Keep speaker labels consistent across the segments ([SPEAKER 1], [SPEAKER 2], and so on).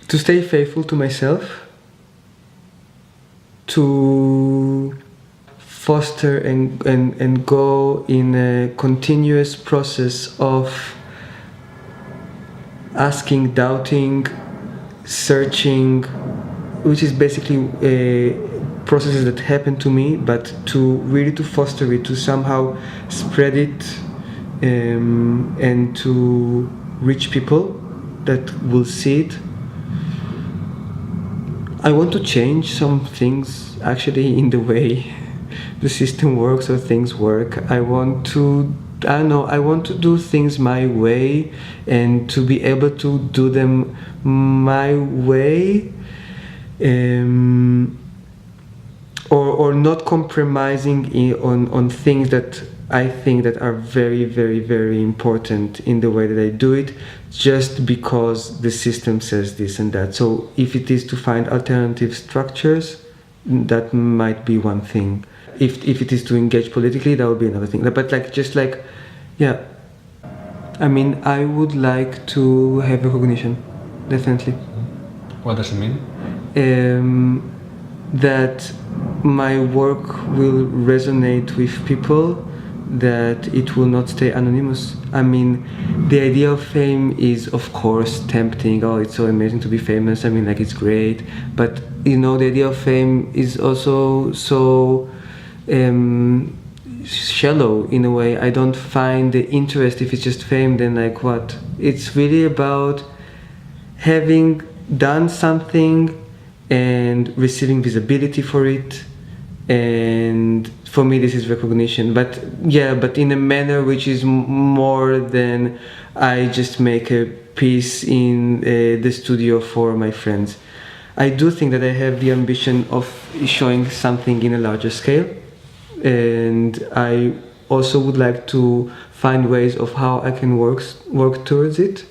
[SPEAKER 1] to stay faithful to myself, to foster and go in a continuous process of asking, doubting, searching, which is basically processes that happen to me, but to really to foster it, to somehow spread it, and to reach people that will see it. I want to change some things actually in the way the system works or things work. I want to do things my way and to be able to do them my way, or not compromising on things that I think that are very, very, very important in the way that I do it, just because the system says this and that. So if it is to find alternative structures, that might be one thing. If it is to engage politically, that would be another thing. But yeah, I mean, I would like to have recognition, definitely.
[SPEAKER 2] What does it mean?
[SPEAKER 1] That my work will resonate with people, that it will not stay anonymous. I mean, the idea of fame is of course tempting. Oh, it's so amazing to be famous. I mean, like, it's great. But you know, the idea of fame is also so shallow in a way. I don't find the interest if it's just fame. Then like what? It's really about having done something and receiving visibility for it. And for me this is recognition, but in a manner which is more than I just make a piece in the studio for my friends. I do think that I have the ambition of showing something in a larger scale, and I also would like to find ways of how I can work towards it.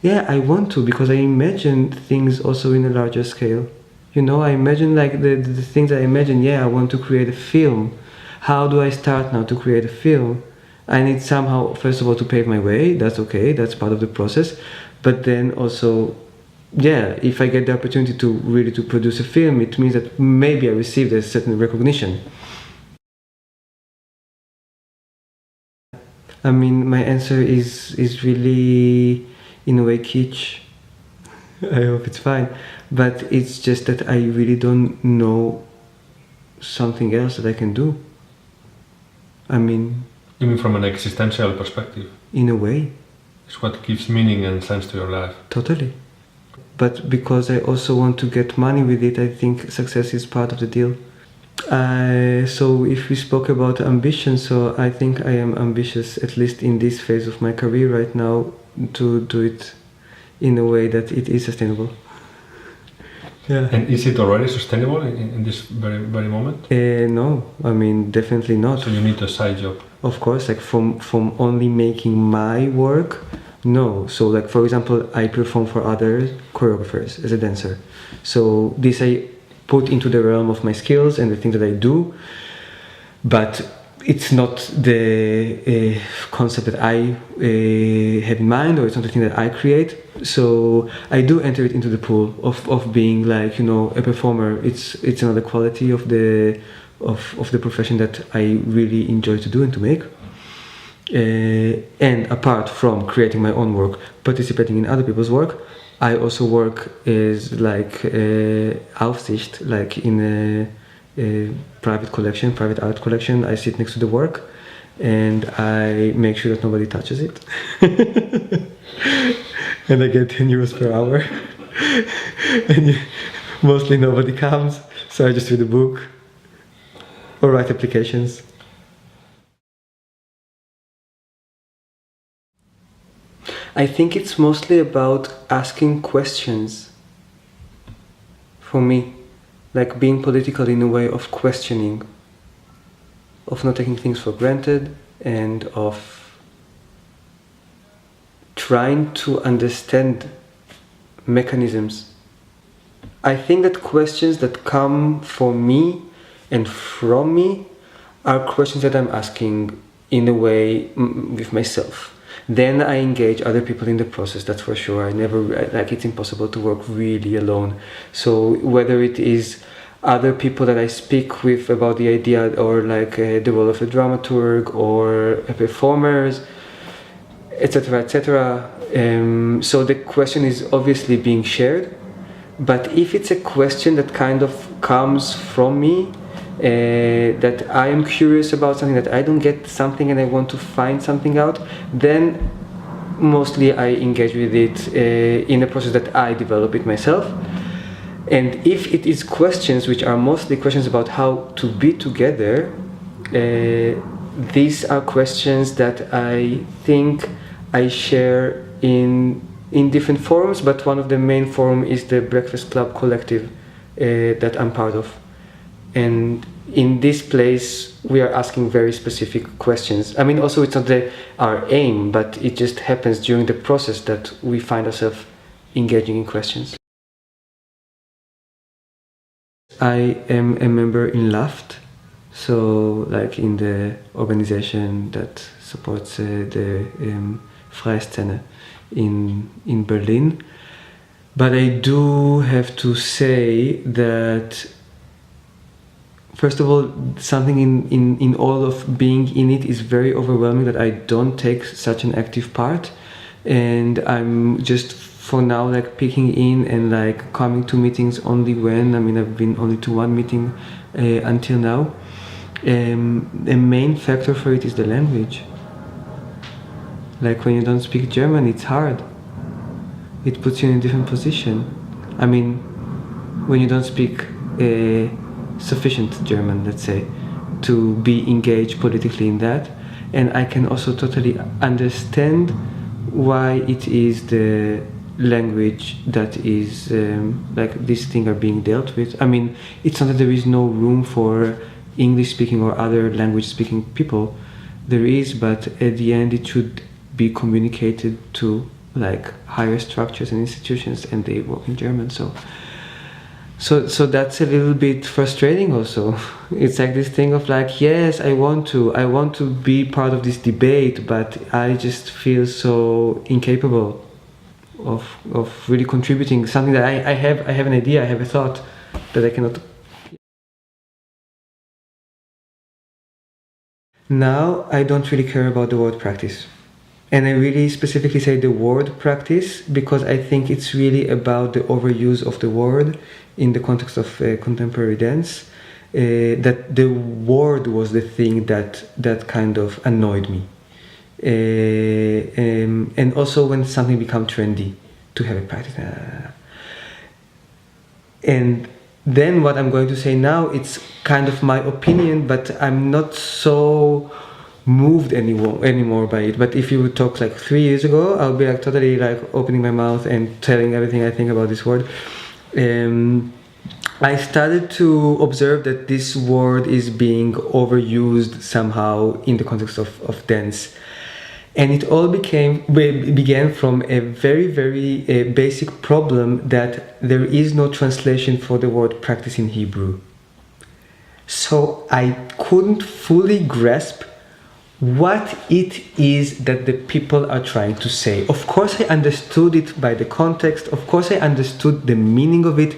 [SPEAKER 1] I want to, because I imagine things also in a larger scale. You know, I imagine like the things I imagine. I want to create a film. How do I start now to create a film? I need somehow, first of all, to pave my way. That's okay, that's part of the process. But then also, if I get the opportunity to really to produce a film, it means that maybe I received a certain recognition. I mean, my answer is really, in a way, kitsch. I hope it's fine. But it's just that I really don't know something else that I can do. I mean...
[SPEAKER 2] You mean from an existential perspective?
[SPEAKER 1] In a way.
[SPEAKER 2] It's what gives meaning and sense to your life.
[SPEAKER 1] Totally. But because I also want to get money with it, I think success is part of the deal. So if we spoke about ambition, so I think I am ambitious, at least in this phase of my career right now, to do it in a way that it is sustainable. Yeah.
[SPEAKER 2] And is it already sustainable in this very, very moment?
[SPEAKER 1] No, I mean, definitely not.
[SPEAKER 2] So you need a side job?
[SPEAKER 1] Of course, like from only making my work, no. So like, for example, I perform for other choreographers as a dancer. So this I put into the realm of my skills and the things that I do, but it's not the concept that I have in mind, or it's not the thing that I create. So I do enter it into the pool of being like, you know, a performer. It's another quality of the profession that I really enjoy to do and to make. And apart from creating my own work, participating in other people's work, I also work as like Aufsicht, like in a private art collection. I sit next to the work and I make sure that nobody touches it. And I get 10 euros per hour. And mostly nobody comes, so I just read a book or write applications. I think it's mostly about asking questions for me. Like being political in a way of questioning, of not taking things for granted, and of trying to understand mechanisms. I think that questions that come for me and from me are questions that I'm asking in a way with myself. Then I engage other people in the process, that's for sure. I never, like, it's impossible to work really alone. So whether it is other people that I speak with about the idea, or like the role of a dramaturg or a performers, etc., etc. So the question is obviously being shared, but if it's a question that kind of comes from me, that I am curious about something, that I don't get something and I want to find something out, then mostly I engage with it in a process that I develop it myself. And if it is questions which are mostly questions about how to be together, these are questions that I think I share in different forums, but one of the main forum is the Breakfast Club collective that I'm part of. And in this place, we are asking very specific questions. I mean, also it's not our aim, but it just happens during the process that we find ourselves engaging in questions. I am a member in LAFT, so like in the organization that supports the Freie Szene in Berlin. But I do have to say that, first of all, something in all of being in it is very overwhelming, that I don't take such an active part, and I'm just for now like peeking in and like coming to meetings only when, I mean, I've been only to one meeting until now. The main factor for it is the language. Like when you don't speak German, it's hard. It puts you in a different position. I mean, when you don't speak sufficient German, let's say, to be engaged politically in that. And I can also totally understand why it is the language that is like this thing are being dealt with. I mean, it's not that there is no room for English speaking or other language speaking people. There is, but at the end it should be communicated to like higher structures and institutions, and they work in German. So that's a little bit frustrating also. It's like this thing of like, yes, I want to be part of this debate, but I just feel so incapable of really contributing something that I have an idea, I have a thought that I cannot. Now I don't really care about the word practice. And I really specifically say the word practice because I think it's really about the overuse of the word in the context of contemporary dance. That the word was the thing that kind of annoyed me. And also when something becomes trendy, to have a practice. And then what I'm going to say now, it's kind of my opinion, but I'm not so moved anymore by it. But if you would talk like 3 years ago, I'll be like totally like opening my mouth and telling everything I think about this word. I started to observe that this word is being overused somehow in the context of dance. And it all began from a very, very basic problem that there is no translation for the word practice in Hebrew. So I couldn't fully grasp what it is that the people are trying to say. Of course I understood it by the context, of course I understood the meaning of it,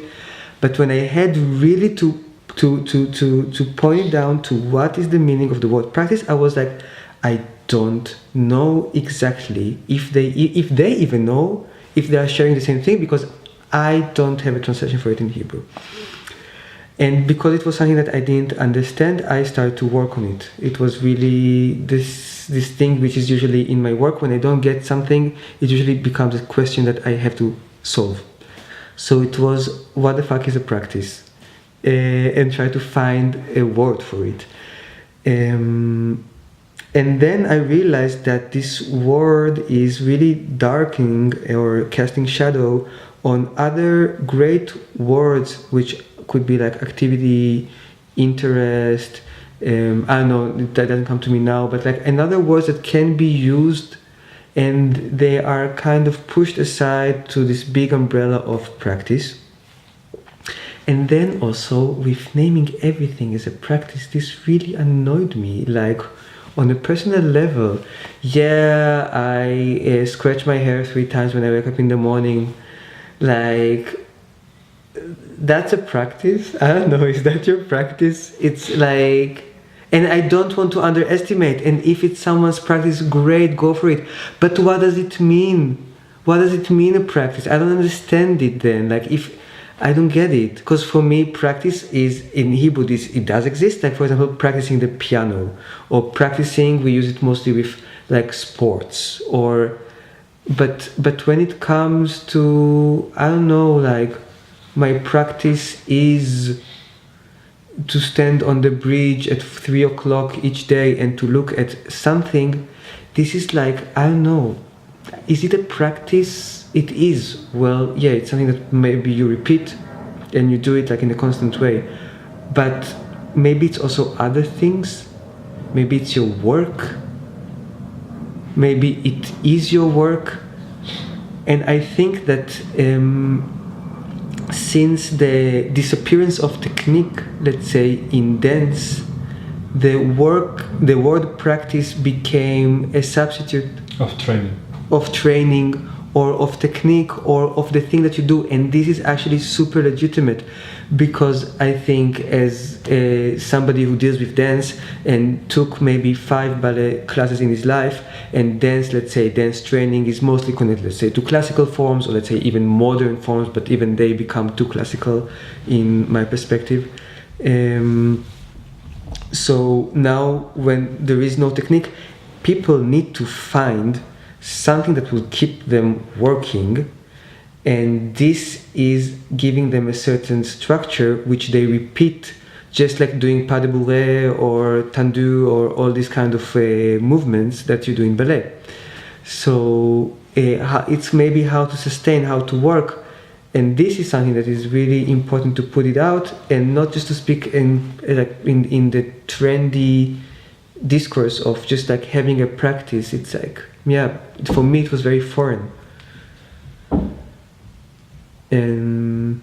[SPEAKER 1] but when I had really to point it down to what is the meaning of the word practice, I was like, I don't know exactly if they even know if they are sharing the same thing, because I don't have a translation for it in Hebrew. And because it was something that I didn't understand, I started to work on it. It was really this thing which is usually in my work, when I don't get something, it usually becomes a question that I have to solve. So it was, what the fuck is a practice? And try to find a word for it. And then I realized that this word is really darkening or casting shadow on other great words, which could be like activity, interest, I don't know, that doesn't come to me now, but like another words that can be used, and they are kind of pushed aside to this big umbrella of practice. And then also with naming everything as a practice, this really annoyed me. Like, On a personal level, yeah, I scratch my hair 3 times when I wake up in the morning. Like, that's a practice. I don't know, is that your practice? It's like, and I don't want to underestimate. And if it's someone's practice, great, go for it. But what does it mean? What does it mean, a practice? I don't understand it then. Like, if I don't get it, because for me, practice is in Hebrew. It does exist. Like, for example, practicing the piano, or practicing. We use it mostly with like sports, or but when it comes to, I don't know, like, my practice is to stand on the bridge at 3 o'clock each day and to look at something. This is like, I don't know. Is it a practice? It is. Well, yeah, it's something that maybe you repeat and you do it like in a constant way. But maybe it's also other things. Maybe it's your work. Maybe it is your work. And I think that since the disappearance of technique, let's say, in dance, the word practice became a substitute of training or of technique or of the thing that you do. And this is actually super legitimate, because I think, as somebody who deals with dance and took maybe 5 ballet classes in his life, and dance, let's say, dance training is mostly connected, let's say, to classical forms, or let's say even modern forms, but even they become too classical in my perspective. So now, when there is no technique, people need to find something that will keep them working, and this is giving them a certain structure which they repeat, just like doing pas de bourrée or tendu or all these kind of movements that you do in ballet. So it's maybe how to sustain, how to work, and this is something that is really important to put it out, and not just to speak in the trendy discourse of just like having a practice. It's like, yeah, for me it was very foreign. And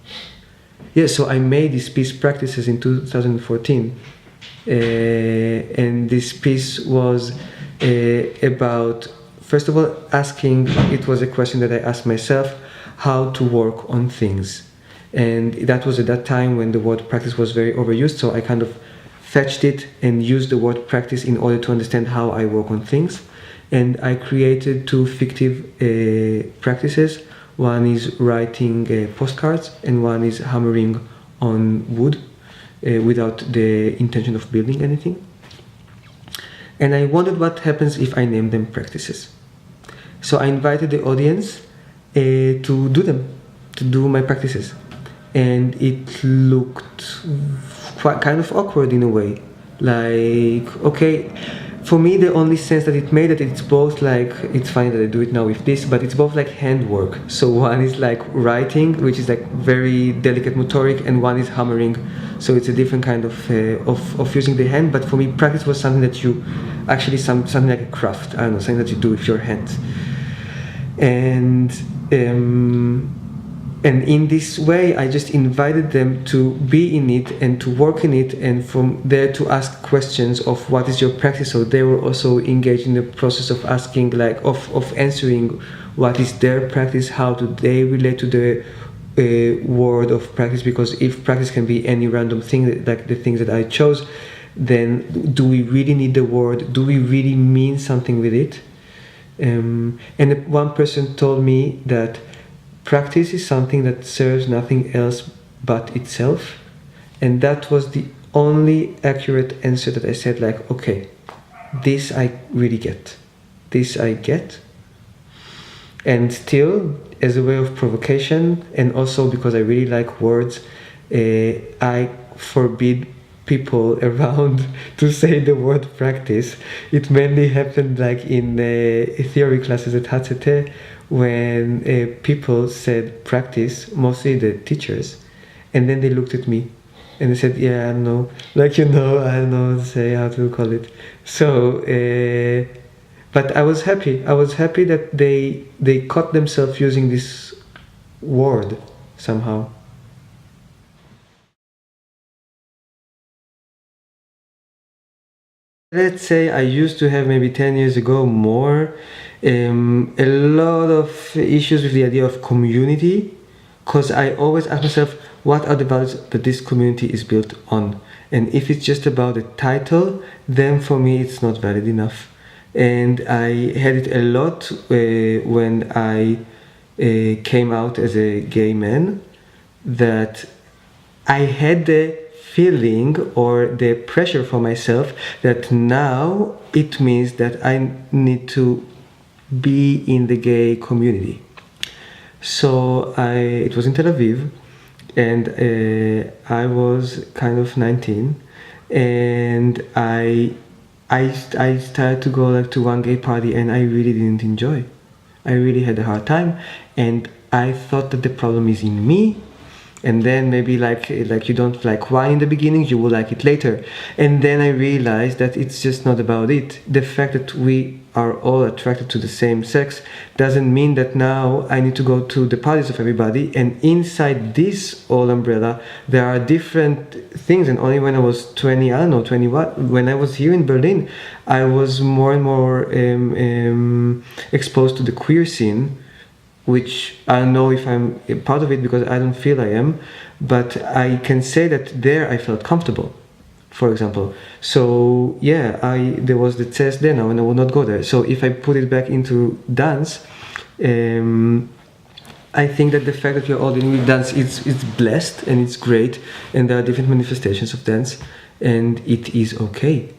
[SPEAKER 1] yeah, so I made this piece, Practices, in 2014, and this piece was about, first of all, asking, it was a question that I asked myself, how to work on things. And that was at that time when the word practice was very overused, so I kind of fetched it and used the word practice in order to understand how I work on things. And I created 2 fictive practices. One is writing postcards, and one is hammering on wood without the intention of building anything. And I wondered what happens if I name them practices. So I invited the audience to do them, to do my practices. And it looked quite kind of awkward in a way. Like, okay, for me the only sense that it made, that it's both like, it's funny that I do it now with this, but it's both like handwork. So one is like writing, which is like very delicate motoric, and one is hammering. So it's a different kind of using the hand. But for me, practice was something that you actually, something like a craft. I don't know, something that you do with your hands. And in this way, I just invited them to be in it and to work in it, and from there to ask questions of what is your practice. So they were also engaged in the process of asking, like, of answering what is their practice, how do they relate to the word of practice, because if practice can be any random thing, like the things that I chose, then do we really need the word? Do we really mean something with it? And one person told me that practice is something that serves nothing else but itself, and that was the only accurate answer that I said, like, okay, this I really get. This I get. And still, as a way of provocation, and also because I really like words, I forbid people around to say the word practice. It mainly happened like in theory classes at HCT, when people said practice, mostly the teachers, and then they looked at me and they said, yeah, I don't know, like, I don't know say how to call it. So but I was happy that they caught themselves using this word somehow. Let's say I used to have maybe 10 years ago more a lot of issues with the idea of community, because I always ask myself, what are the values that this community is built on? And if it's just about a title, then for me it's not valid enough. And I had it a lot when I came out as a gay man, that I had the feeling or the pressure for myself that now it means that I need to be in the gay community. So it was in Tel Aviv, and I was kind of 19, and I started to go like to one gay party, and I really didn't enjoy. I really had a hard time, and I thought that the problem is in me. And then maybe like you don't like wine in the beginning, you will like it later. And then I realized that it's just not about it. The fact that we are all attracted to the same sex doesn't mean that now I need to go to the parties of everybody. And inside this whole umbrella, there are different things. And only when I was 20, I don't know, 21, when I was here in Berlin, I was more and more exposed to the queer scene, which I don't know if I'm a part of it because I don't feel I am, but I can say that there I felt comfortable, for example. So yeah, there was the test there now and I will not go there. So if I put it back into dance, I think that the fact that we're all dealing with dance, it's blessed and it's great, and there are different manifestations of dance, and it is okay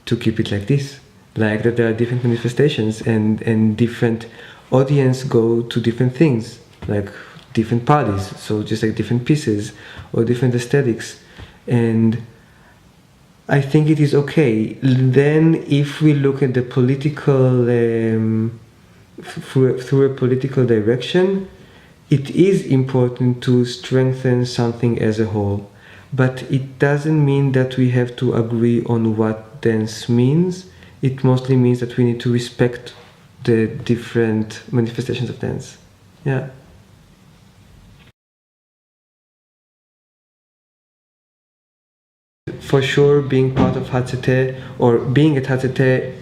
[SPEAKER 1] to keep it like this. Like that there are different manifestations and different audience go to different things, like different parties, so just like different pieces or different aesthetics, and I think it is okay. Then if we look at the political through a political direction, it is important to strengthen something as a whole, but it doesn't mean that we have to agree on what dance means. It mostly means that we need to respect the different manifestations of dance. Yeah. For sure, being part of HZT or being at HZT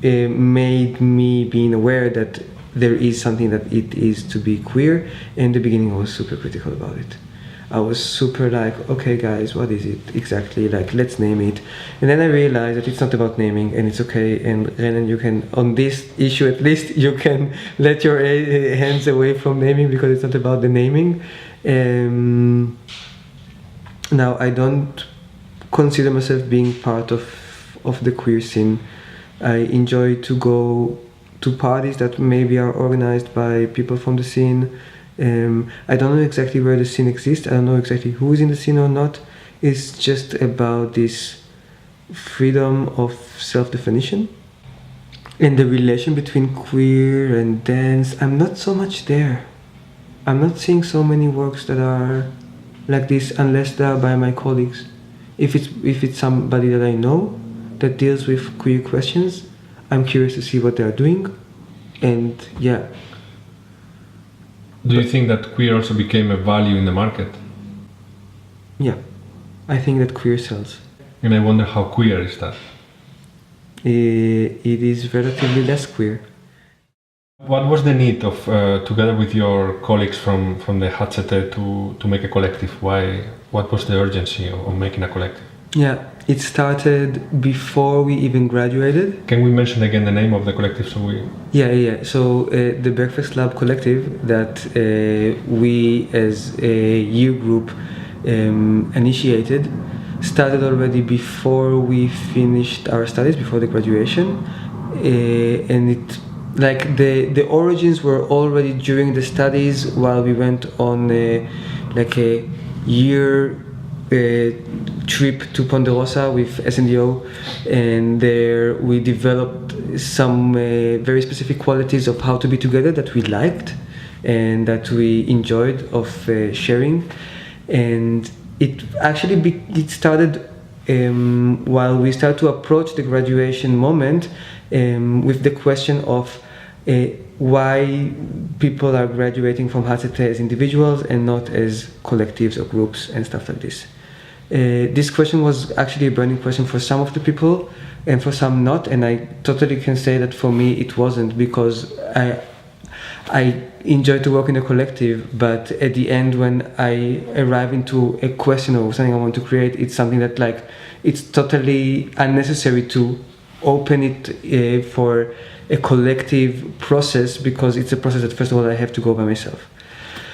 [SPEAKER 1] made me being aware that there is something that it is to be queer. In the beginning I was super critical about it. I was super like, okay guys, what is it exactly? Like, let's name it. And then I realized that it's not about naming, and it's okay. And Renen, you can, on this issue at least, you can let your hands away from naming because it's not about the naming. Now, I don't consider myself being part of the queer scene. I enjoy to go to parties that maybe are organized by people from the scene. I don't know exactly where the scene exists. I don't know exactly who is in the scene or not. It's just about this freedom of self-definition and the relation between queer and dance. I'm not so much there. I'm not seeing so many works that are like this unless they are by my colleagues. If it's somebody that I know that deals with queer questions, I'm curious to see what they are doing, and yeah.
[SPEAKER 2] Do you think that queer also became a value in the market?
[SPEAKER 1] Yeah, I think that queer sells.
[SPEAKER 2] And I wonder how queer is that?
[SPEAKER 1] It is relatively less queer.
[SPEAKER 2] What was the need of, together with your colleagues from the HZT to make a collective? What was the urgency of making a collective?
[SPEAKER 1] Yeah, it started before we even graduated.
[SPEAKER 2] Can we mention again the name of the collective so we...
[SPEAKER 1] Yeah. So the Breakfast Lab Collective that we as a year group initiated started already before we finished our studies, before the graduation, and it like the origins were already during the studies while we went on like a year trip to Ponderosa with SNDO, and there we developed some very specific qualities of how to be together that we liked and that we enjoyed of sharing. And it actually it started while we started to approach the graduation moment with the question of why people are graduating from HZT as individuals and not as collectives or groups and stuff like this. This question was actually a burning question for some of the people and for some not, and I totally can say that for me it wasn't, because I enjoy to work in a collective, but at the end when I arrive into a question or something I want to create, it's something that like it's totally unnecessary to open it for a collective process, because it's a process that first of all I have to go by myself.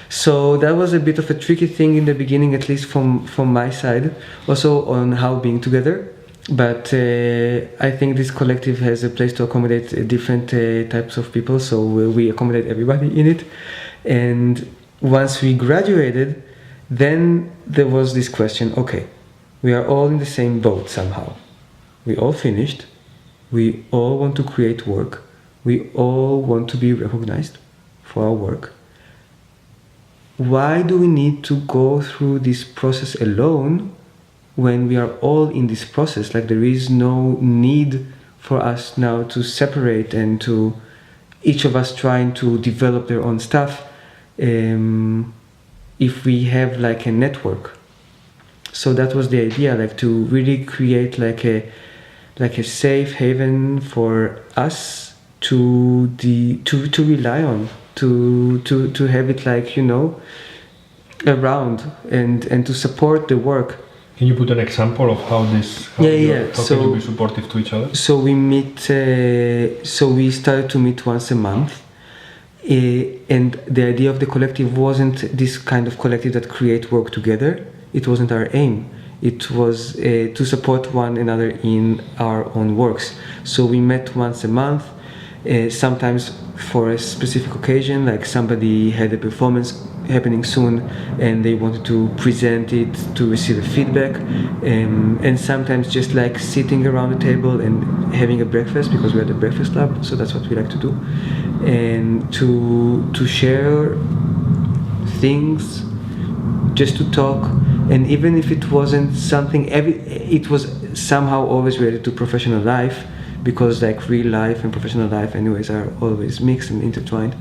[SPEAKER 1] So that was a bit of a tricky thing in the beginning, at least from my side, also on how being together. But I think this collective has a place to accommodate different types of people, so we accommodate everybody in it. And once we graduated, then there was this question, okay, we are all in the same boat somehow. We all finished, we all want to create work, we all want to be recognized for our work. Why do we need to go through this process alone when we are all in this process? Like, there is no need for us now to separate and to each of us trying to develop their own stuff if we have like a network. So that was the idea, like to really create like a safe haven for us to rely on, to have it like, you know, around and to support the work.
[SPEAKER 2] Can you put an example of how how can you be supportive to each other?
[SPEAKER 1] So we meet. So we started to meet once a month, and the idea of the collective wasn't this kind of collective that create work together. It wasn't our aim. It was to support one another in our own works. So we met once a month, sometimes for a specific occasion, like somebody had a performance happening soon and they wanted to present it to receive a feedback, and sometimes just like sitting around the table and having a breakfast, because we're at the breakfast club, so that's what we like to do, and to share things, just to talk. And even if it wasn't something, it was somehow always related to professional life, because like real life and professional life anyways are always mixed and intertwined.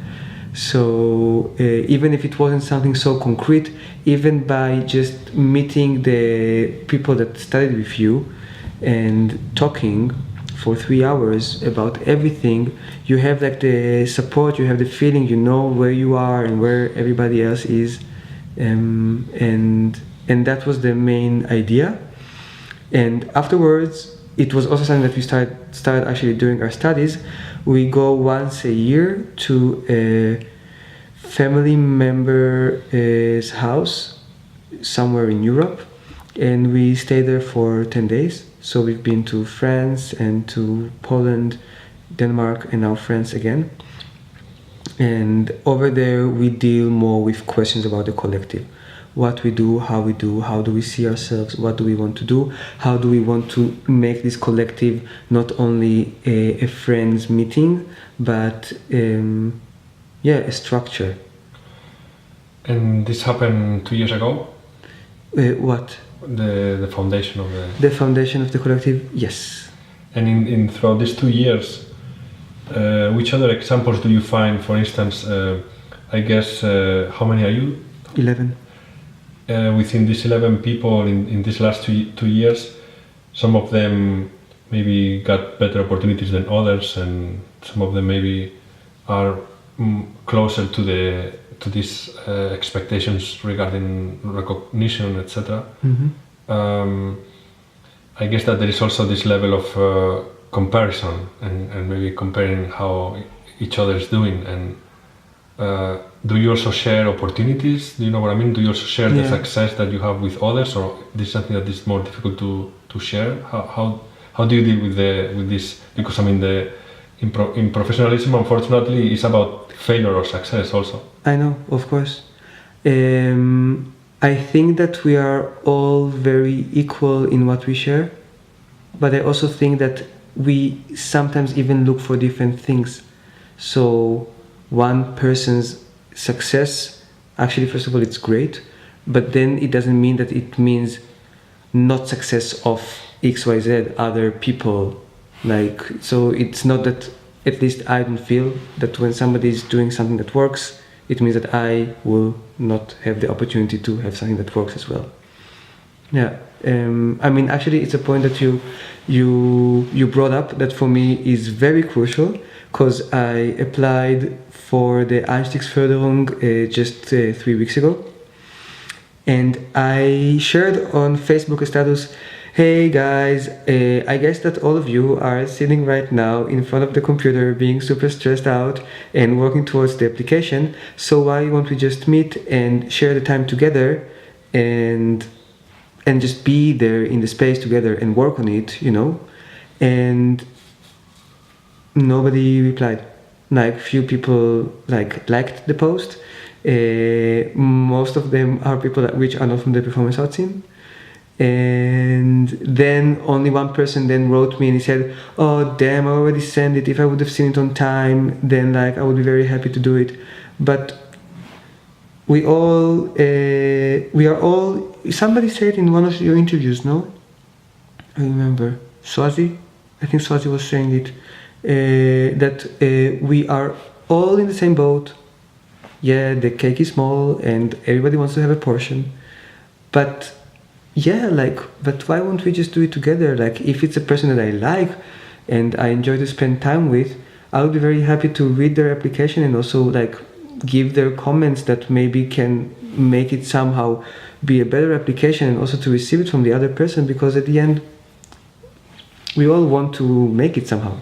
[SPEAKER 1] So even if it wasn't something so concrete, even by just meeting the people that studied with you and talking for 3 hours about everything, you have like the support, you have the feeling, you know where you are and where everybody else is, and that was the main idea. And afterwards, it was also something that we started actually during our studies. We go once a year to a family member's house somewhere in Europe, and we stay there for 10 days. So we've been to France and to Poland, Denmark, and now France again. And over there we deal more with questions about the collective. What we do, how do we see ourselves, what do we want to do, how do we want to make this collective not only a friends meeting, but a structure.
[SPEAKER 2] And this happened 2 years ago?
[SPEAKER 1] What?
[SPEAKER 2] The foundation of
[SPEAKER 1] the foundation of the collective, yes.
[SPEAKER 2] And in throughout these 2 years, which other examples do you find? For instance, I guess, how many are you?
[SPEAKER 1] 11.
[SPEAKER 2] Within these 11 people in these last two years, some of them maybe got better opportunities than others, and some of them maybe are closer to these expectations regarding recognition, etc.
[SPEAKER 1] Mm-hmm.
[SPEAKER 2] I guess that there is also this level of comparison and maybe comparing how each other is doing. And do you also share opportunities? Do you know what I mean? Do you also share the success that you have with others, or this is something that is more difficult to share? How do you deal with this? Because I mean, in professionalism, unfortunately, is about failure or success also.
[SPEAKER 1] I know, of course. I think that we are all very equal in what we share, but I also think that we sometimes even look for different things. So one person's success, actually, first of all, it's great, but then it doesn't mean that it means not success of XYZ other people. Like, so it's not that, at least I don't feel that when somebody is doing something that works, it means that I will not have the opportunity to have something that works as well. Yeah, I mean, actually, it's a point that you brought up that for me is very crucial because I applied for the Einstiegsförderung just 3 weeks ago, and I shared on Facebook a status. Hey guys, I guess that all of you are sitting right now in front of the computer being super stressed out and working towards the application, so why won't we just meet and share the time together and just be there in the space together and work on it, you know? And nobody replied. Like few people liked the post. Most of them are people which are not from the performance arts scene. And then only one person then wrote me and he said, oh damn, I already sent it. If I would have seen it on time, then like I would be very happy to do it. But we are all, somebody said in one of your interviews, no? I remember, Swazi, I think Swazi was saying it, that we are all in the same boat. Yeah, the cake is small and everybody wants to have a portion. But yeah, like, but why won't we just do it together? Like, if it's a person that I like and I enjoy to spend time with, I'll be very happy to read their application and also like give their comments that maybe can make it somehow be a better application, and also to receive it from the other person, because at the end we all want to make it somehow.